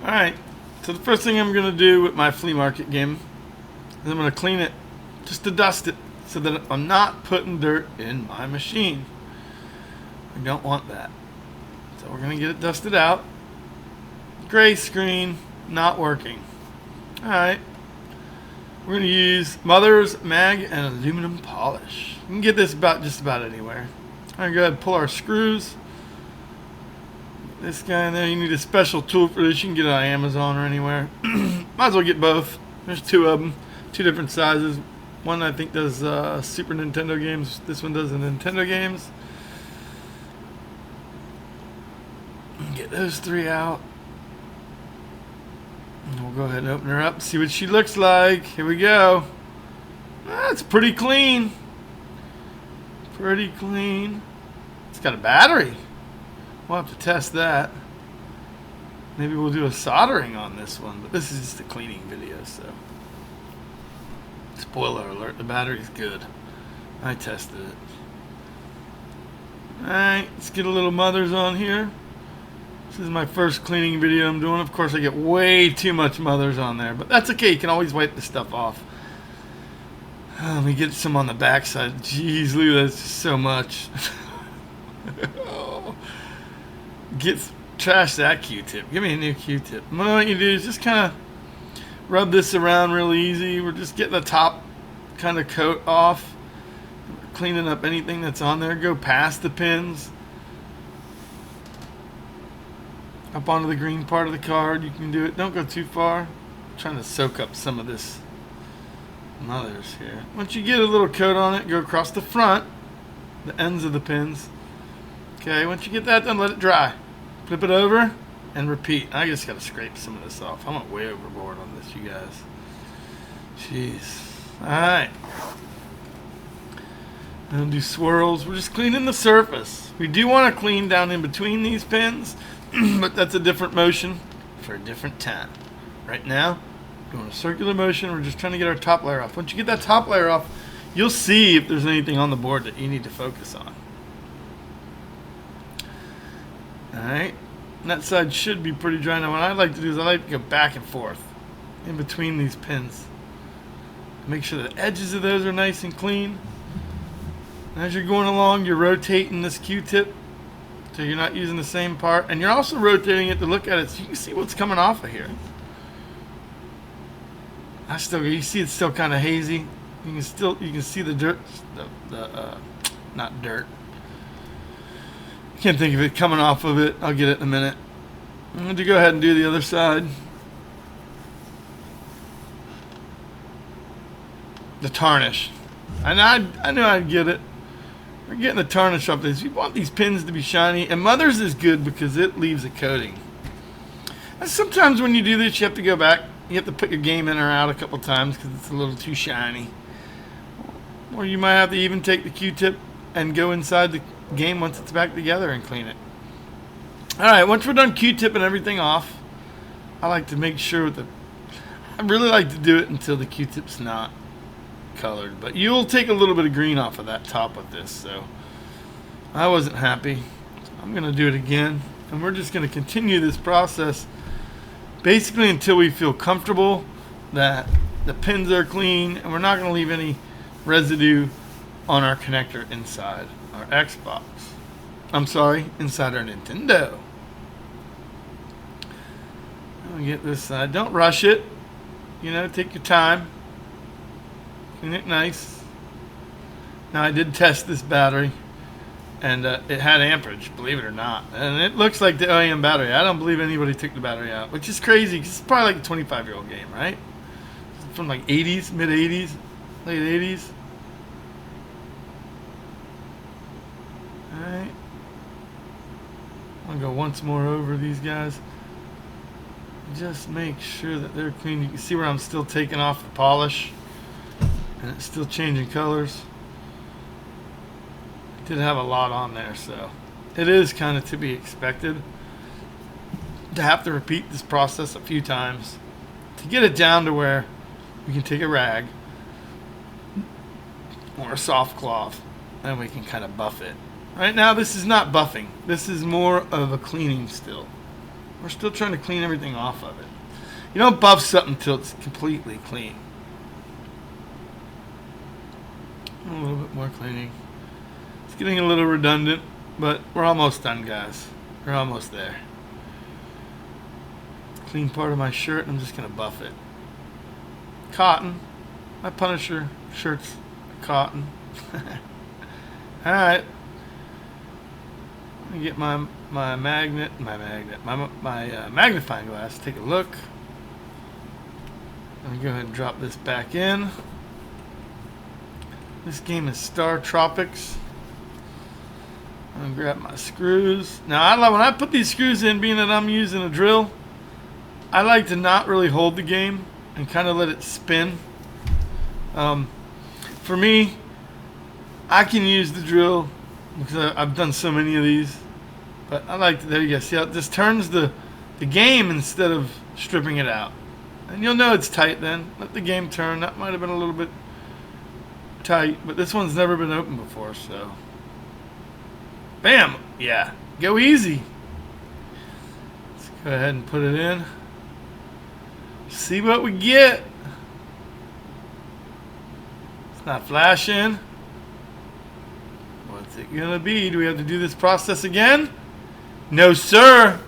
Alright, so the first thing I'm going to do with my flea market game is I'm going to clean it just to dust it so that I'm not putting dirt in my machine. I don't want that. So we're going to get it dusted out. Gray screen, not working. Alright, we're going to use Mother's Mag and aluminum polish. You can get this just about anywhere. Alright, go ahead and pull our screws. This guy in there, you need a special tool for this. You can get it on Amazon or anywhere. Might as well get both. There's two of them, two different sizes. One I think does Super Nintendo games. This one does the Nintendo games. Get those three out. And we'll go ahead and open her up, see what she looks like. Here we go. It's pretty clean. Pretty clean. It's got a battery. We'll have to test that. Maybe we'll do a soldering on this one, but this is just a cleaning video, so. Spoiler alert, the battery's good. I tested it. Alright, let's get a little Mother's on here. This is my first cleaning video I'm doing. Of course, I get way too much Mother's on there, but that's okay. You can always wipe the stuff off. Let me get some on the backside. Jeez, look at that. That's just so much. Trash that Q-tip. Give me a new Q-tip. What I want you to do is just kind of rub this around really easy. We're just getting the top kind of coat off. Cleaning up anything that's on there. Go past the pins. Up onto the green part of the card. You can do it. Don't go too far. I'm trying to soak up some of this Mother's here. Once you get a little coat on it, go across the front. The ends of the pins. Okay, once you get that done, let it dry. Flip it over and repeat. I just got to scrape some of this off. I went way overboard on this, you guys. Jeez. Alright. I'm going to do swirls. We're just cleaning the surface. We do want to clean down in between these pins, but that's a different motion for a different time. Right now, doing a circular motion. We're just trying to get our top layer off. Once you get that top layer off, you'll see if there's anything on the board that you need to focus on. Alright, that side should be pretty dry. Now what I like to do is I like to go back and forth in between these pins. Make sure the edges of those are nice and clean. As you're going along, you're rotating this Q-tip so you're not using the same part. And you're also rotating it to look at it so you can see what's coming off of here. You see it's still kind of hazy. You can see the dirt, not dirt. Can't think of it coming off of it. I'll get it in a minute. I'm going to go ahead and do the other side. The tarnish. And I knew I'd get it. We're getting the tarnish off this. You want these pins to be shiny. And Mother's is good because it leaves a coating. And sometimes when you do this, you have to go back. You have to put your game in or out a couple times because it's a little too shiny. Or you might have to even take the Q-tip and go inside the game once it's back together and clean it. Alright, once we're done Q-tipping everything off, I like to make sure I really like to do it until the Q-tip's not colored. But you'll take a little bit of green off of that top of this, so I wasn't happy. I'm going to do it again. And we're just going to continue this process basically until we feel comfortable that the pins are clean and we're not going to leave any residue on our connector inside our Xbox. I'm sorry, inside our Nintendo. Let me get this side. Don't rush it. Take your time. Clean it nice. Now I did test this battery and it had amperage, believe it or not. And it looks like the OEM battery. I don't believe anybody took the battery out, which is crazy because it's probably like a 25-year-old game, right? From like 80s, mid 80s, late 80s. Alright. I'll go once more over these guys. Just make sure that they're clean. You can see where I'm still taking off the polish. And it's still changing colors. Did have a lot on there, so it is kind of to be expected to have to repeat this process a few times to get it down to where we can take a rag or a soft cloth and we can kind of buff it. Right now this is not buffing, this is more of a cleaning still. We're still trying to clean everything off of it. You don't buff something until it's completely clean. A little bit more cleaning. It's getting a little redundant, but we're almost done, guys. We're almost there. Clean part of my shirt, I'm just going to buff it. Cotton. My Punisher shirt's cotton. Alright. Let me get my magnifying glass. Take a look. Let me go ahead and drop this back in. This game is Star Tropics. I'm gonna grab my screws. Now, when I put these screws in, being that I'm using a drill, I like to not really hold the game and kind of let it spin. For me, I can use the drill because I've done so many of these. But I like to, there you go. See how it just turns the game instead of stripping it out. And you'll know it's tight then. Let the game turn. That might have been a little bit tight, but this one's never been opened before, so. Bam! Yeah. Go easy. Let's go ahead and put it in. See what we get. It's not flashing. What's it gonna be? Do we have to do this process again? No, sir.